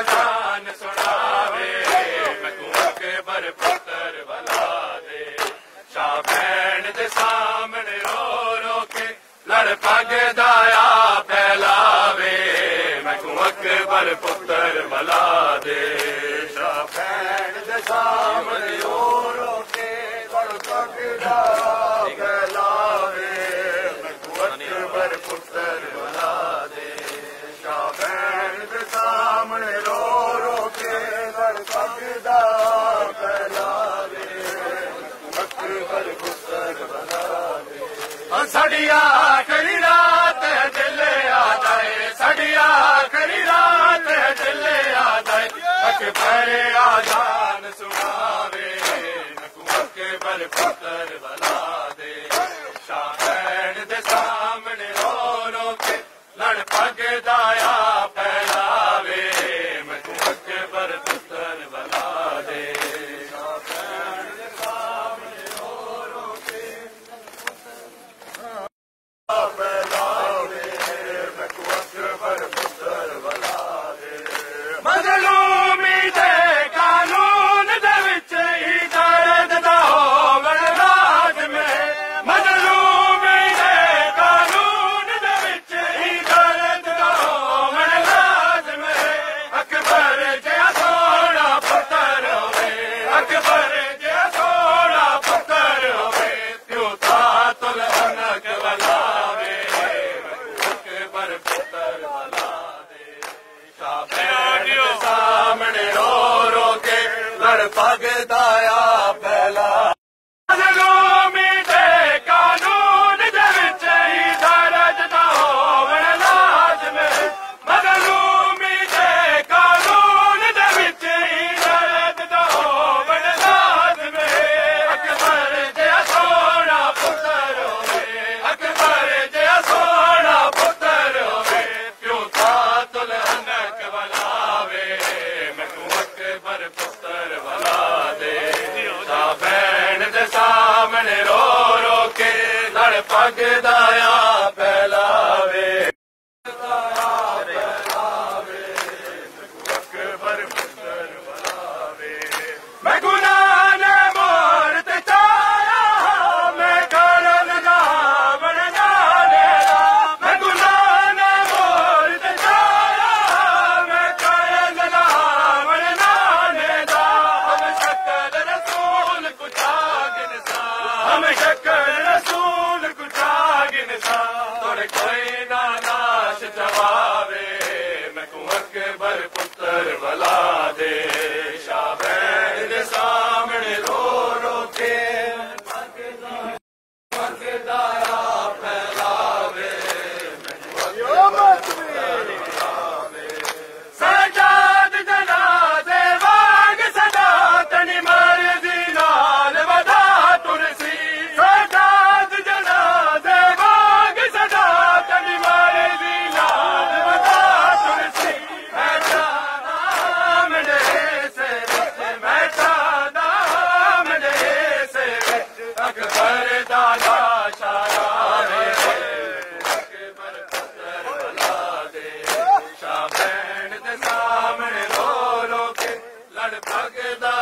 आजान सुनावे मैनू अकबर पुत्र बला दे शाह भैन दे सामने रो रो के लड़ पग दाया फैलावे मैनू अकबर पुत्र बला दे शाह भैन दे सामने रो रो के लड़ पग दाया फैलावे मैनू अकबर पुत्र बला दे शाह भैन दे सामने रो रो के लड़ पग दाया फैलावे अकबर पुत्र बला दे सड़िया खड़ी रात दिल आ जाए सड़िया खड़ी रात दिल आ जाए अकबर आजान सुनावे अकबर पुत्र बला दे शाह भैन दे सामने रो रो के लड़ पग दाया फैलावे मैनू अकबर पुत्र बला दे शाह भैन दे सामने रो रो के फैलावे मैनू अकबर पुत्र बला दे मज़लूमी दे कानून दे विच ही दर्द दा होवण लाज़मी मज़लूमी दे कानून दे विच ही दर्द दा होवण लाज़मी अकबर जिहा सोहणा पुत्र होवे अकबर जिहा सोहणा पुत्र होवे प्यो तातुल अनक वलावे अकबर पुत्र बला दे शाह भैन दे सामने रो रो के लड़ पग दाया फैला मज़लूमी दे कानून दे विच ही दर्द दा होवण लाज़मी मज़लूमी दे कानून दे विच ही दर्द दा होवण लाज़मी अकबर जिहा सोहणा पुत्र होवे अकबर जिहा सोहणा पुत्र होवे प्यो तातुल अनक वलावे मैनू अकबर पुत्र बला दे शाह भैन दे सामने रो रो के लड़ पग दाया फैलावे अकबर पुत्र बलावे मैं गुनाह ने मोर ते चाया मैं करन दा बन जाने दा मैं गुनाह ने मोर ते चाया मैं करन दा बन जाने दा हम शक्ल रसूल कुछ आगे सा हम शक्ल रसूल कुछ आगे सा तोड़े कोई ना नाश जवावे मैं को अकबर पुत्र बला दे शाह भैन दे सामने रो रो के पग दाया फैलावे सजाद जनाज़े वांग सदा तनी मर्ज़ी नाल वधा तुरसी सजाद जनाज़े वांग सदा तनी मर्ज़ी नाल वधा तुरसी मैं चाहदा मने से विच मैं चाहदा मने से विच अकबर दा लाशा रे अकबर पुत्र बला दे शाह भैन दे सामने रो रो के लड़ पग दा